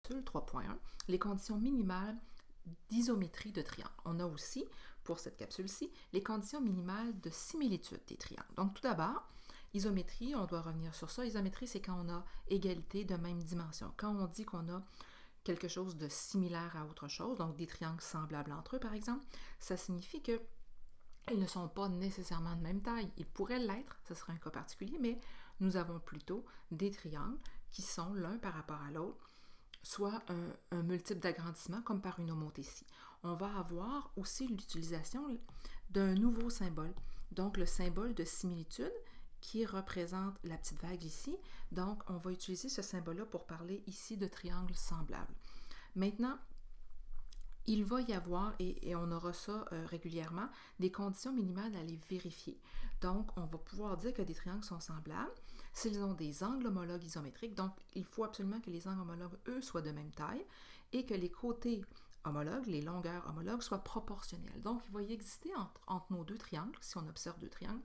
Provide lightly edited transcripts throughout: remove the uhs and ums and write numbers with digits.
3.1, les conditions minimales d'isométrie de triangle. On a aussi, pour cette capsule-ci, les conditions minimales de similitude des triangles. Donc, tout d'abord, isométrie, on doit revenir sur ça. Isométrie, c'est quand on a égalité de même dimension. Quand on dit qu'on a quelque chose de similaire à autre chose, donc des triangles semblables entre eux, par exemple, ça signifie que ils ne sont pas nécessairement de même taille. Ils pourraient l'être, ce serait un cas particulier, mais nous avons plutôt des triangles qui sont l'un par rapport à l'autre, soit un multiple d'agrandissement comme par une homothétie. On va avoir aussi l'utilisation d'un nouveau symbole, donc le symbole de similitude qui représente la petite vague ici. Donc, on va utiliser ce symbole-là pour parler ici de triangles semblables. Maintenant, il va y avoir, et on aura ça régulièrement, des conditions minimales à les vérifier. Donc, on va pouvoir dire que des triangles sont semblables s'ils ont des angles homologues isométriques. Donc, il faut absolument que les angles homologues, eux, soient de même taille et que les côtés homologues, les longueurs homologues, soient proportionnelles. Donc, il va y exister entre nos deux triangles, si on observe deux triangles,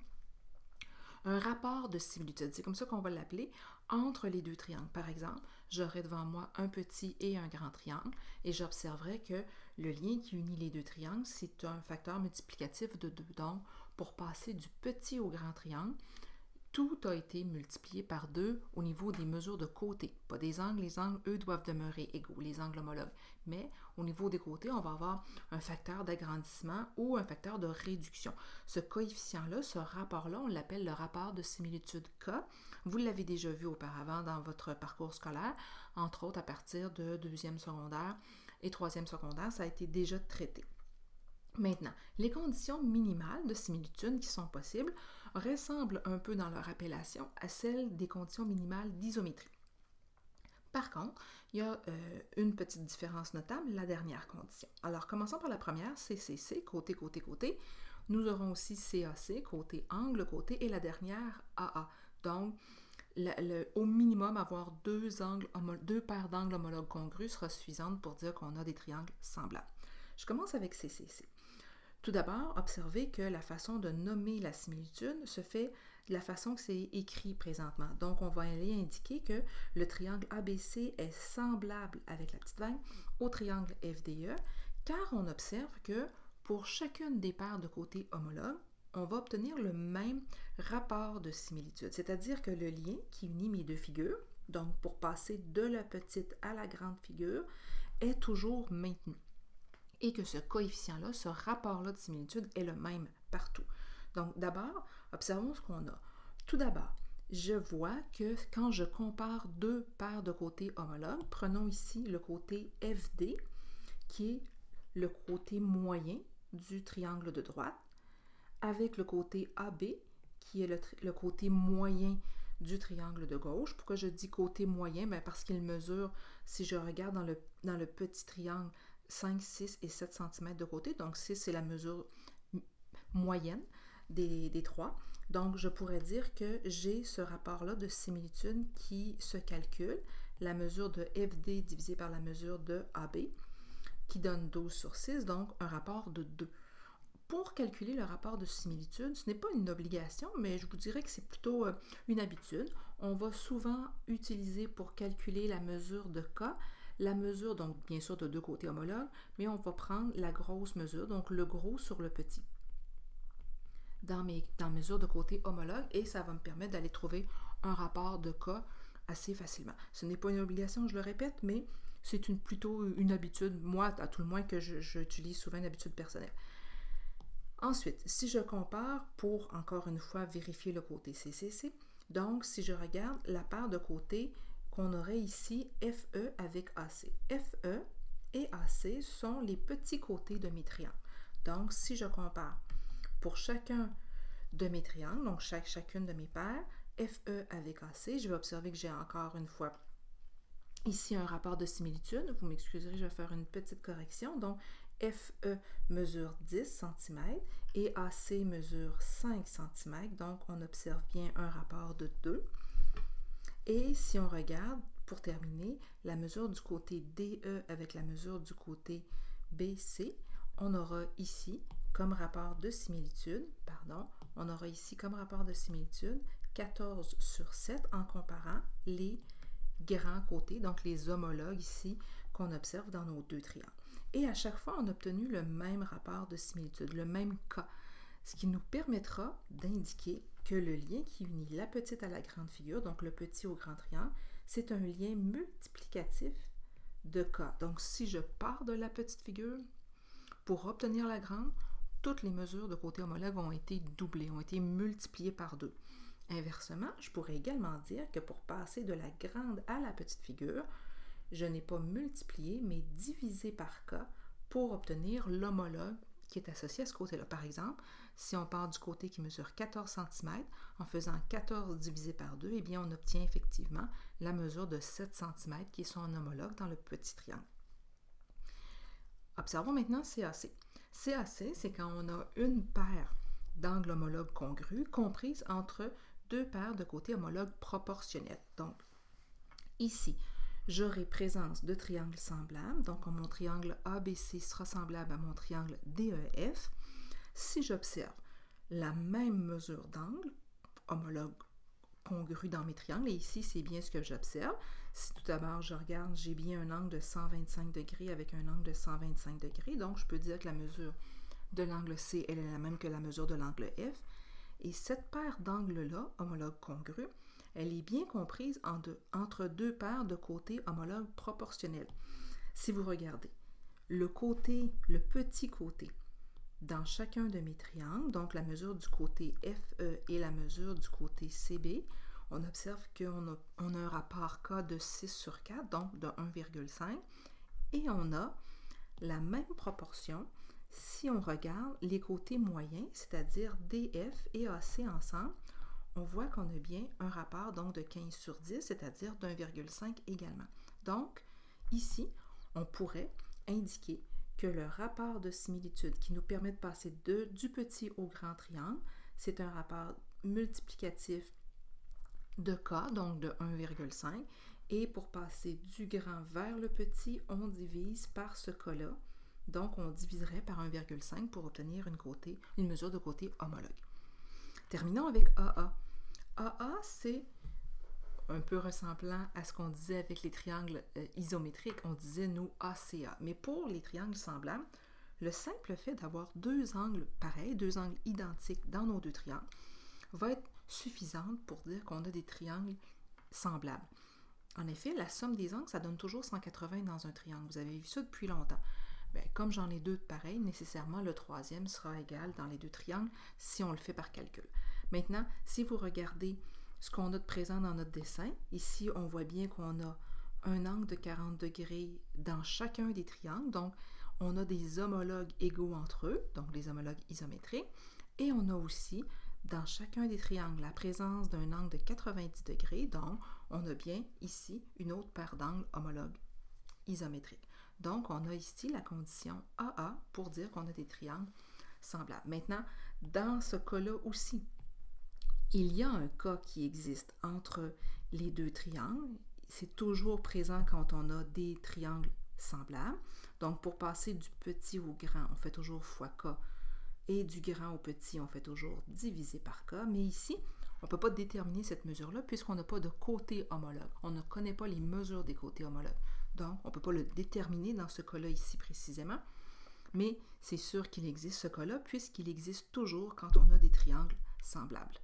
un rapport de similitude, c'est comme ça qu'on va l'appeler, entre les deux triangles. Par exemple, j'aurai devant moi un petit et un grand triangle et j'observerai que le lien qui unit les deux triangles, c'est un facteur multiplicatif de 2. Donc, pour passer du petit au grand triangle, tout a été multiplié par 2 au niveau des mesures de côté. Pas des angles, les angles, eux, doivent demeurer égaux, les angles homologues. Mais au niveau des côtés, on va avoir un facteur d'agrandissement ou un facteur de réduction. Ce coefficient-là, ce rapport-là, on l'appelle le rapport de similitude K. Vous l'avez déjà vu auparavant dans votre parcours scolaire, entre autres à partir de 2e secondaire et 3e secondaire, ça a été déjà traité. Maintenant, les conditions minimales de similitude qui sont possibles ressemblent un peu dans leur appellation à celles des conditions minimales d'isométrie. Par contre, il y a une petite différence notable, la dernière condition. Alors, commençons par la première, CCC, côté, côté, côté. Nous aurons aussi CAC, côté, angle, côté, et la dernière, AA. Donc, au minimum, avoir deux paires d'angles homologues congrus sera suffisante pour dire qu'on a des triangles semblables. Je commence avec CCC. Tout d'abord, observez que la façon de nommer la similitude se fait de la façon que c'est écrit présentement. Donc, on va aller indiquer que le triangle ABC est semblable avec la petite vague au triangle FDE, car on observe que pour chacune des paires de côtés homologues, on va obtenir le même rapport de similitude, c'est-à-dire que le lien qui unit mes deux figures, donc pour passer de la petite à la grande figure, est toujours maintenu. Et que ce coefficient-là, ce rapport-là de similitude est le même partout. Donc, d'abord, observons ce qu'on a. Tout d'abord, je vois que quand je compare deux paires de côtés homologues, prenons ici le côté FD, qui est le côté moyen du triangle de droite, avec le côté AB, qui est le côté moyen du triangle de gauche. Pourquoi je dis côté moyen? Bien parce qu'il mesure, si je regarde dans le petit triangle, 5, 6 et 7 cm de côté. Donc 6, c'est la mesure moyenne des trois. Donc, je pourrais dire que j'ai ce rapport-là de similitude qui se calcule, la mesure de FD divisée par la mesure de AB, qui donne 12 sur 6, donc un rapport de 2. Pour calculer le rapport de similitude, ce n'est pas une obligation, mais je vous dirais que c'est plutôt une habitude. On va souvent utiliser pour calculer la mesure de K, la mesure, donc bien sûr de deux côtés homologues, mais on va prendre la grosse mesure, donc le gros sur le petit, dans mesure de côté homologue, et ça va me permettre d'aller trouver un rapport de K assez facilement. Ce n'est pas une obligation, je le répète, mais c'est plutôt une habitude, moi, à tout le moins, que j'utilise souvent une habitude personnelle. Ensuite, si je compare pour, encore une fois, vérifier le côté CCC, donc si je regarde la paire de côtés qu'on aurait ici FE avec AC. FE et AC sont les petits côtés de mes triangles. Donc, si je compare pour chacun de mes triangles, donc chacune de mes paires, FE avec AC, je vais observer que j'ai encore une fois ici un rapport de similitude. Vous m'excuserez, je vais faire une petite correction. Donc, FE mesure 10 cm et AC mesure 5 cm. Donc, on observe bien un rapport de 2. Et si on regarde, pour terminer, la mesure du côté DE avec la mesure du côté BC, on aura ici comme rapport de similitude, on aura ici comme rapport de similitude 14 sur 7 en comparant les grands côtés, donc les homologues ici qu'on observe dans nos deux triangles. Et à chaque fois, on a obtenu le même rapport de similitude, le même cas, ce qui nous permettra d'indiquer que le lien qui unit la petite à la grande figure, donc le petit au grand triangle, c'est un lien multiplicatif de cas. Donc, si je pars de la petite figure, pour obtenir la grande, toutes les mesures de côté homologue ont été doublées, ont été multipliées par 2. Inversement, je pourrais également dire que pour passer de la grande à la petite figure, je n'ai pas multiplié, mais divisé par k pour obtenir l'homologue qui est associé à ce côté-là. Par exemple, si on part du côté qui mesure 14 cm, en faisant 14 divisé par 2, eh bien, on obtient effectivement la mesure de 7 cm qui est son homologue dans le petit triangle. Observons maintenant CAC. CAC, c'est quand on a une paire d'angles homologues congrus comprises entre deux paires de côtés homologues proportionnels. Donc, ici, j'aurai présence de triangles semblables. Donc, mon triangle ABC sera semblable à mon triangle DEF. Si j'observe la même mesure d'angle, homologue congru dans mes triangles, et ici, c'est bien ce que j'observe. Si tout d'abord, je regarde, j'ai bien un angle de 125 degrés avec un angle de 125 degrés. Donc, je peux dire que la mesure de l'angle C, elle est la même que la mesure de l'angle F. Et cette paire d'angles-là, homologue congru, elle est bien comprise entre deux paires de côtés homologues proportionnels. Si vous regardez, le petit côté dans chacun de mes triangles, donc la mesure du côté FE et la mesure du côté CB, on observe qu'on a un rapport K de 6 sur 4, donc de 1,5, et on a la même proportion si on regarde les côtés moyens, c'est-à-dire DF et AC ensemble. On voit qu'on a bien un rapport donc de 15 sur 10, c'est-à-dire d'1,5 également. Donc, ici, on pourrait indiquer que le rapport de similitude qui nous permet de passer du petit au grand triangle, c'est un rapport multiplicatif de K, donc de 1,5. Et pour passer du grand vers le petit, on divise par ce K-là. Donc, on diviserait par 1,5 pour obtenir une mesure de côté homologue. Terminons avec AA. AA, c'est un peu ressemblant à ce qu'on disait avec les triangles isométriques. On disait, nous, ACA. Mais pour les triangles semblables, le simple fait d'avoir deux angles pareils, deux angles identiques dans nos deux triangles, va être suffisante pour dire qu'on a des triangles semblables. En effet, la somme des angles, ça donne toujours 180 dans un triangle. Vous avez vu ça depuis longtemps. Bien, comme j'en ai deux pareils, nécessairement le troisième sera égal dans les deux triangles si on le fait par calcul. Maintenant, si vous regardez ce qu'on a de présent dans notre dessin, ici on voit bien qu'on a un angle de 40 degrés dans chacun des triangles, donc on a des homologues égaux entre eux, donc les homologues isométriques, et on a aussi dans chacun des triangles la présence d'un angle de 90 degrés, donc on a bien ici une autre paire d'angles homologues isométriques. Donc, on a ici la condition AA pour dire qu'on a des triangles semblables. Maintenant, dans ce cas-là aussi, il y a un cas qui existe entre les deux triangles. C'est toujours présent quand on a des triangles semblables. Donc, pour passer du petit au grand, on fait toujours fois K. Et du grand au petit, on fait toujours divisé par K. Mais ici, on ne peut pas déterminer cette mesure-là puisqu'on n'a pas de côté homologue. On ne connaît pas les mesures des côtés homologues. Donc, on ne peut pas le déterminer dans ce cas-là ici précisément, mais c'est sûr qu'il existe ce cas-là puisqu'il existe toujours quand on a des triangles semblables.